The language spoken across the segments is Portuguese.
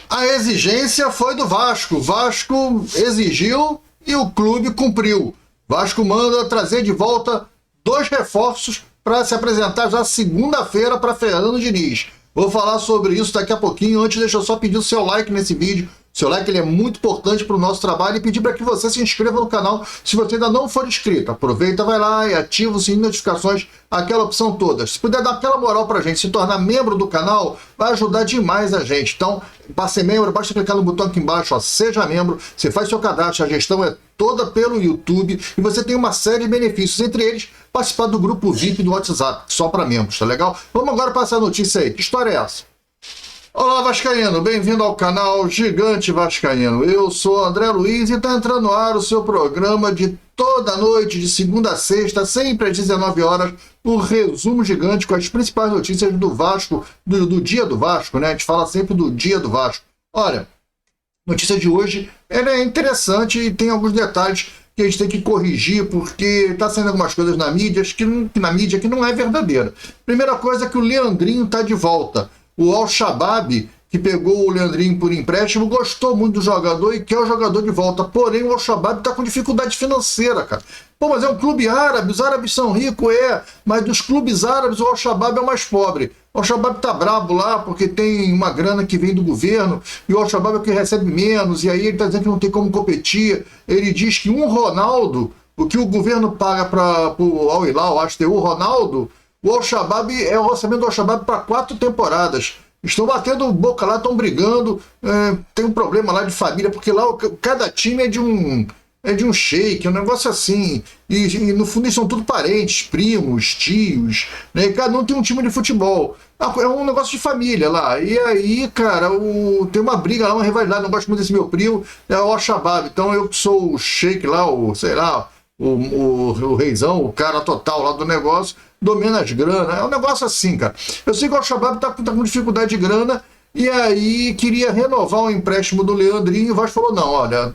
A exigência foi do Vasco. O Vasco exigiu e o clube cumpriu. Vasco manda trazer de volta 2 reforços para se apresentar já segunda-feira para Fernando Diniz. Vou falar sobre isso daqui a pouquinho. Antes, deixa eu só pedir o seu like nesse vídeo. O seu like ele é muito importante para o nosso trabalho e pedir para que você se inscreva no canal se você ainda não for inscrito. Aproveita, vai lá e ativa o sininho de notificações, aquela opção toda. Se puder dar aquela moral para a gente, se tornar membro do canal, vai ajudar demais a gente. Então, para ser membro, basta clicar no botão aqui embaixo, ó, seja membro, você faz seu cadastro, a gestão é toda pelo YouTube e você tem uma série de benefícios, entre eles participar do grupo VIP do WhatsApp, só para membros, tá legal? Vamos agora passar a notícia aí. Que história é essa? Olá, Vascaíno, bem-vindo ao canal Gigante Vascaíno. Eu sou André Luiz e está entrando no ar o seu programa de toda noite, de segunda a sexta, sempre às 19 horas, o resumo gigante com as principais notícias do Vasco, do dia do Vasco, né? A gente fala sempre do dia do Vasco. Olha, a notícia de hoje ela é interessante e tem alguns detalhes que a gente tem que corrigir, porque está saindo algumas coisas na mídia que não é verdadeira. Primeira coisa é que o Leandrinho está de volta. O Al-Shabaab, que pegou o Leandrinho por empréstimo, gostou muito do jogador e quer o jogador de volta. Porém, o Al-Shabaab está com dificuldade financeira, cara. Pô, mas é um clube árabe, os árabes são ricos, mas dos clubes árabes o Al-Shabaab é o mais pobre. O Al-Shabaab tá brabo lá porque tem uma grana que vem do governo e o Al-Shabaab é o que recebe menos, e aí ele tá dizendo que não tem como competir. Ele diz que um Ronaldo, o que o governo paga para o Al-Hilal, acho que o Ronaldo, o Al-Shabaab é o orçamento do Al-Shabaab para 4 temporadas. Estão batendo boca lá, estão brigando, tem um problema lá de família, porque lá cada time é de um sheik, um negócio assim, e no fundo eles são tudo parentes, primos, tios, né? E cada um tem um time de futebol. É um negócio de família lá. E aí, cara, tem uma briga lá, uma rivalidade, não gosto muito desse meu primo, é o Al-Shabaab. Então eu que sou o sheik lá, o reizão, o cara total lá do negócio, domina as granas. É um negócio assim, cara. Eu sei que o Al-Shabaab tá com dificuldade de grana, e aí queria renovar o empréstimo do Leandrinho, e o Vasco falou, não, olha,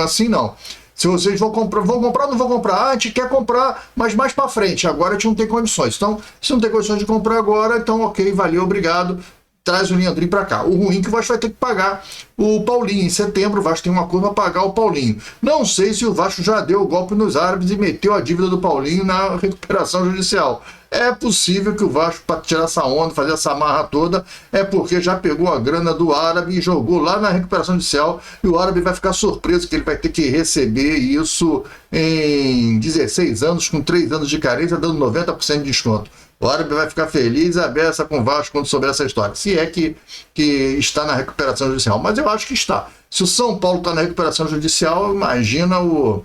assim não. Se vocês vão comprar ou não vão comprar, a gente quer comprar, mas mais para frente, agora a gente não tem condições. Então, se não tem condições de comprar agora, então ok, valeu, obrigado, traz o Leandrinho para cá. O ruim é que o Vasco vai ter que pagar o Paulinho. Em setembro o Vasco tem uma coisa para pagar o Paulinho. Não sei se o Vasco já deu o golpe nos árabes e meteu a dívida do Paulinho na recuperação judicial. É possível que o Vasco, para tirar essa onda, fazer essa marra toda, é porque já pegou a grana do árabe e jogou lá na recuperação judicial, e o árabe vai ficar surpreso que ele vai ter que receber isso em 16 anos, com 3 anos de carência, dando 90% de desconto. O árabe vai ficar feliz a beça com o Vasco quando souber essa história. Se é que está na recuperação judicial. Mas eu acho que está. Se o São Paulo está na recuperação judicial, imagina o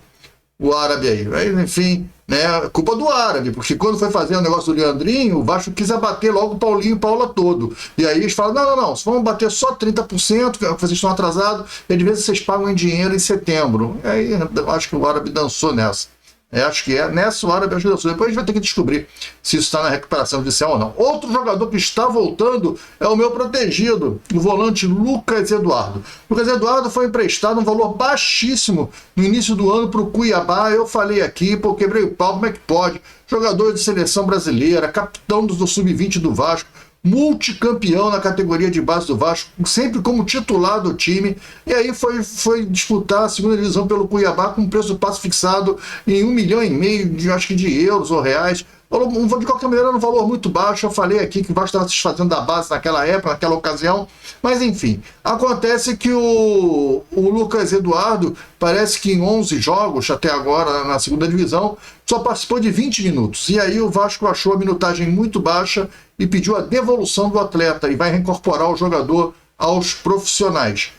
árabe aí. Enfim, né, culpa do árabe, porque quando foi fazer o negócio do Leandrinho, o Vasco quis abater logo o Paulinho e o Paula todo. E aí eles falam, não, se vamos bater só 30%, que vocês estão atrasados, e de vez vocês pagam em dinheiro em setembro. E aí eu acho que o árabe dançou nessa. Acho que nessa hora a dançou. Depois a gente vai ter que descobrir se isso está na recuperação judicial ou não. Outro jogador que está voltando é o meu protegido, o volante Lucas Eduardo. Lucas Eduardo foi emprestado um valor baixíssimo no início do ano para o Cuiabá. Eu falei aqui, pô, quebrei o pau, como é que pode? Jogador de seleção brasileira, capitão do Sub-20 do Vasco, multicampeão na categoria de base do Vasco, sempre como titular do time, e aí foi disputar a segunda divisão pelo Cuiabá com um preço do passe fixado em 1,5 milhão, acho que de euros ou reais. De qualquer maneira, um valor muito baixo. Eu falei aqui que o Vasco estava se desfazendo da base naquela época, naquela ocasião, mas enfim, acontece que o Lucas Eduardo parece que em 11 jogos até agora na segunda divisão só participou de 20 minutos, e aí o Vasco achou a minutagem muito baixa e pediu a devolução do atleta e vai reincorporar o jogador aos profissionais.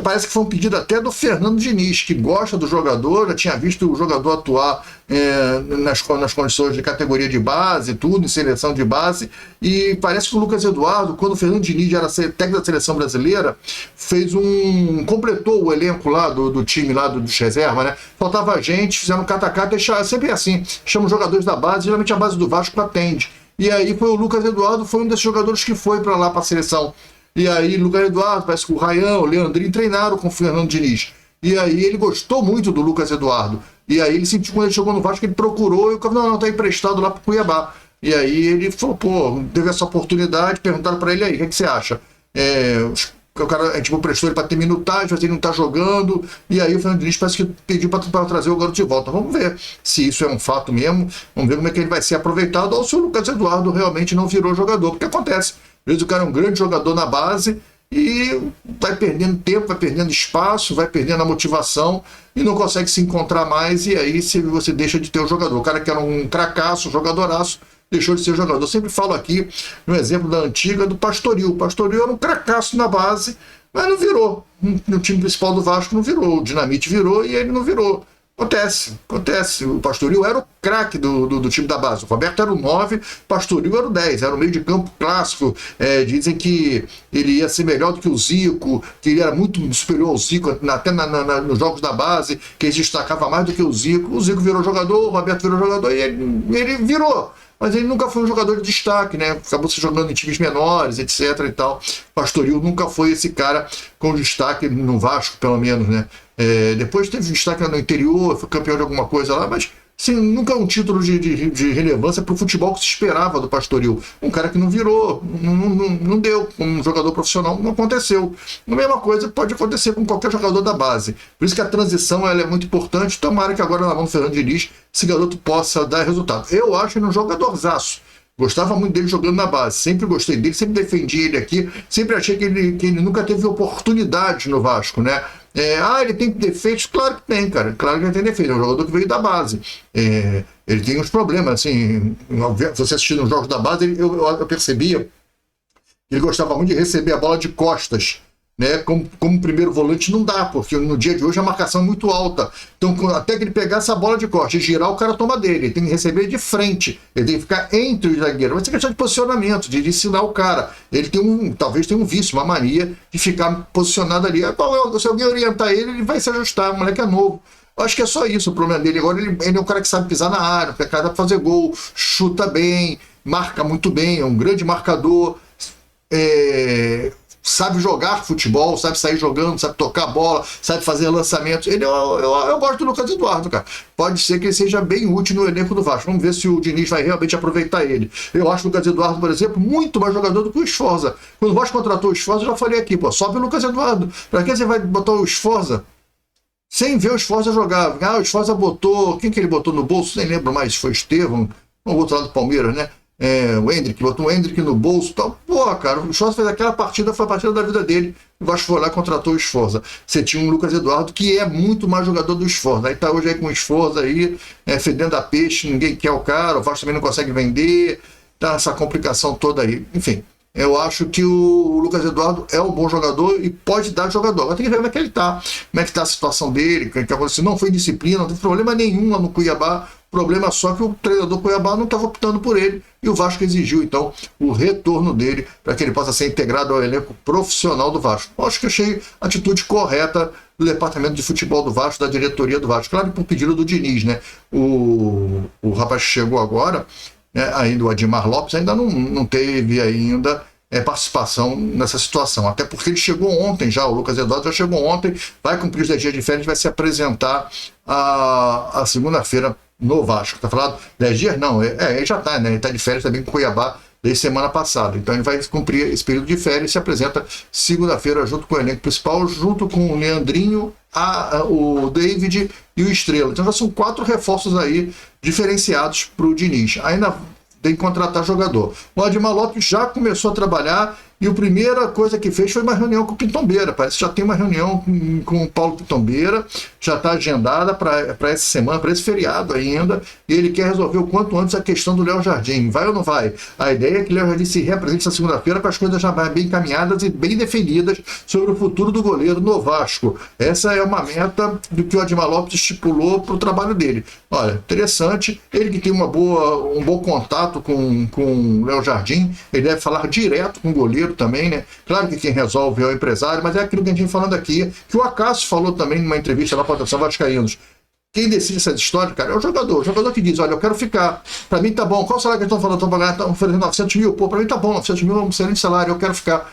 Parece que foi um pedido até do Fernando Diniz, que gosta do jogador, já tinha visto o jogador atuar nas condições de categoria de base, tudo, em seleção de base, e parece que o Lucas Eduardo, quando o Fernando Diniz era técnico da seleção brasileira, completou o elenco lá do time lá dos reserva, né? Faltava gente, fizeram um cata-cata, sempre assim, chamam os jogadores da base, geralmente a base do Vasco atende. E aí foi o Lucas Eduardo, foi um desses jogadores que foi para lá para a seleção. E aí, Lucas Eduardo, parece que o Ryan, o Leandrinho treinaram com o Fernando Diniz. E aí ele gostou muito do Lucas Eduardo. E aí ele sentiu, quando ele chegou no Vasco, ele procurou e o cara falou, não, tá emprestado lá pro Cuiabá. E aí ele falou, pô, teve essa oportunidade, perguntaram para ele aí, o que você acha? o cara, a gente prestou ele para ter minutagem, mas ele não está jogando, e aí o Fernando Diniz parece que pediu para trazer o garoto de volta. Vamos ver se isso é um fato mesmo, vamos ver como é que ele vai ser aproveitado, ou se o Lucas Eduardo realmente não virou jogador, porque acontece, às vezes o cara é um grande jogador na base, e vai perdendo tempo, vai perdendo espaço, vai perdendo a motivação, e não consegue se encontrar mais, e aí você deixa de ter o jogador. O cara que era um cracaço, um jogadoraço, deixou de ser jogador. Eu sempre falo aqui, no exemplo da antiga, do Pastoril. O Pastoril era um cracaço na base, mas não virou. No time principal do Vasco não virou. O Dinamite virou e ele não virou. Acontece. O Pastoril era o craque do time da base. O Roberto era o 9, o Pastoril era o 10. Era o meio de campo clássico. Dizem que ele ia ser melhor do que o Zico, que ele era muito superior ao Zico, até nos jogos da base, que ele se destacava mais do que o Zico. O Zico virou jogador, o Roberto virou jogador e ele virou. Mas ele nunca foi um jogador de destaque, né? Acabou se jogando em times menores, etc. e tal. Pastoril nunca foi esse cara com destaque no Vasco, pelo menos, né? Depois teve destaque no interior, foi campeão de alguma coisa lá, mas sim, nunca um título de relevância para o futebol que se esperava do Pastoril. Um cara que não virou, não deu, um jogador profissional, não aconteceu. A mesma coisa pode acontecer com qualquer jogador da base. Por isso que a transição ela é muito importante. Tomara que agora na mão do Fernando Diniz esse garoto possa dar resultado. Eu acho ele um jogadorzaço. Gostava muito dele jogando na base, sempre gostei dele, sempre defendi ele aqui, sempre achei que ele nunca teve oportunidade no Vasco, né? Ele tem defeitos? Claro que tem, cara, claro que ele tem defeitos, é um jogador que veio da base. Ele tem uns problemas, assim, se você assistir nos jogos da base, eu percebia que ele gostava muito de receber a bola de costas, né? Como primeiro volante não dá, porque no dia de hoje a marcação é muito alta. Então, até que ele pegar essa bola de costas e girar, o cara toma dele. Ele tem que receber de frente. Ele tem que ficar entre os zagueiros. Mas é questão de posicionamento, de ensinar o cara. Ele talvez tenha um vício, uma mania de ficar posicionado ali. Se alguém orientar ele vai se ajustar. O moleque é novo. Eu acho que é só isso o problema dele. Agora ele é um cara que sabe pisar na área, é um cara que fazer gol, chuta bem, marca muito bem, é um grande marcador. Sabe jogar futebol, sabe sair jogando, sabe tocar a bola, sabe fazer lançamentos. Eu gosto do Lucas Eduardo, cara. Pode ser que ele seja bem útil no elenco do Vasco. Vamos ver se o Diniz vai realmente aproveitar ele. Eu acho o Lucas Eduardo, por exemplo, muito mais jogador do que o Sforza. Quando o Vasco contratou o Sforza, eu já falei aqui, sobe o Lucas Eduardo. Pra que você vai botar o Sforza? Sem ver o Sforza jogar. O Sforza botou... Quem que ele botou no bolso? Nem lembro mais se foi Estevão, o outro lado do Palmeiras, né? O Hendrick, botou o Hendrick no bolso e tal. Cara, o Sforza fez aquela partida, foi a partida da vida dele. O Vasco foi lá e contratou o Sforza. Você tinha um Lucas Eduardo que é muito mais jogador do Sforza. Aí tá hoje aí com o Sforza aí, fedendo a peixe, ninguém quer o cara, o Vasco também não consegue vender, tá essa complicação toda aí. Enfim, eu acho que o Lucas Eduardo é um bom jogador e pode dar jogador. Agora tem que ver como é que ele tá, como é que tá a situação dele, que aconteceu. Não foi disciplina, não tem problema nenhum lá no Cuiabá. Problema só que o treinador Cuiabá não estava optando por ele e o Vasco exigiu, então, o retorno dele para que ele possa ser integrado ao elenco profissional do Vasco. Acho que achei a atitude correta do departamento de futebol do Vasco, da diretoria do Vasco. Claro que por pedido do Diniz, né? O rapaz que chegou agora, né, ainda o Admar Lopes, ainda não teve ainda participação nessa situação, até porque ele chegou ontem já, o Lucas Eduardo já chegou ontem, vai cumprir os 10 dias de férias, vai se apresentar a segunda-feira no Vasco. Tá falando 10 dias? Não, ele já tá, né? Ele tá de férias também com o Cuiabá desde semana passada. Então ele vai cumprir esse período de férias e se apresenta segunda-feira junto com o elenco principal, junto com o Leandrinho, o David e o Estrela. Então já são 4 reforços aí diferenciados para o Diniz. Ainda tem que contratar jogador. O Admar Lopes já começou a trabalhar e a primeira coisa que fez foi uma reunião com o Pitombeira. Parece que já tem uma reunião com o Paulo Pitombeira, já está agendada para essa semana, para esse feriado ainda, e ele quer resolver o quanto antes a questão do Léo Jardim. Vai ou não vai? A ideia é que o Léo Jardim se represente na segunda-feira com as coisas já bem encaminhadas e bem definidas sobre o futuro do goleiro no Vasco. Essa é uma meta do que o Admar Lopes estipulou para o trabalho dele. Olha, interessante, ele que tem um bom contato com o Léo Jardim, ele deve falar direto com o goleiro também, né? Claro que quem resolve é o empresário, mas é aquilo que a gente vem falando aqui, que o Acácio falou também numa entrevista lá para a Atenção Vascaínos. Quem decide essas histórias, cara, é o jogador que diz, olha, eu quero ficar, para mim tá bom, qual o salário que eles estão falando? Estão pagando, oferecendo 900 mil, pô, para mim tá bom, 900 mil é um excelente salário, eu quero ficar,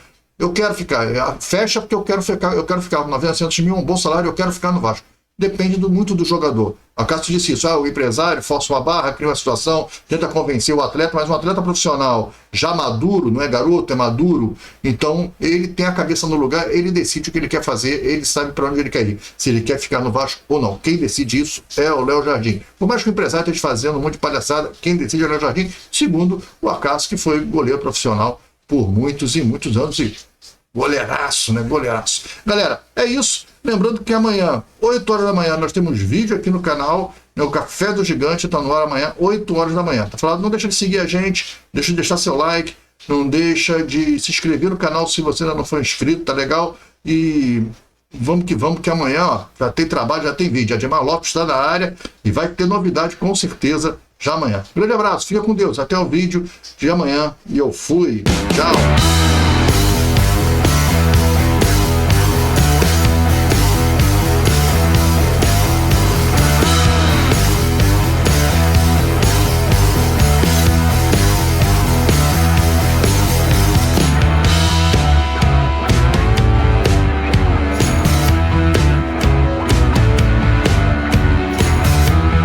fecha porque eu quero ficar, 900 mil é um bom salário, eu quero ficar no Vasco. Depende muito do jogador. A Cássio disse isso, o empresário força uma barra, cria uma situação, tenta convencer o atleta, mas um atleta profissional já maduro, não é garoto, é maduro, então ele tem a cabeça no lugar, ele decide o que ele quer fazer, ele sabe para onde ele quer ir, se ele quer ficar no Vasco ou não. Quem decide isso é o Léo Jardim. Por mais que o empresário esteja fazendo um monte de palhaçada, quem decide é o Léo Jardim, segundo o Acácio, que foi goleiro profissional por muitos e muitos anos, e goleiraço, né? Goleiraço. Galera, é isso. Lembrando que amanhã, 8 horas da manhã, nós temos vídeo aqui no canal, né? O Café do Gigante está no ar amanhã, 8 horas da manhã. Tá falado? Não deixa de seguir a gente, deixa de deixar seu like, não deixa de se inscrever no canal se você ainda não for inscrito, tá legal? E vamos, que amanhã, ó, já tem trabalho, já tem vídeo. Ademar Lopes está na área e vai ter novidade com certeza já amanhã. Grande abraço, fica com Deus, até o vídeo de amanhã e eu fui. Tchau!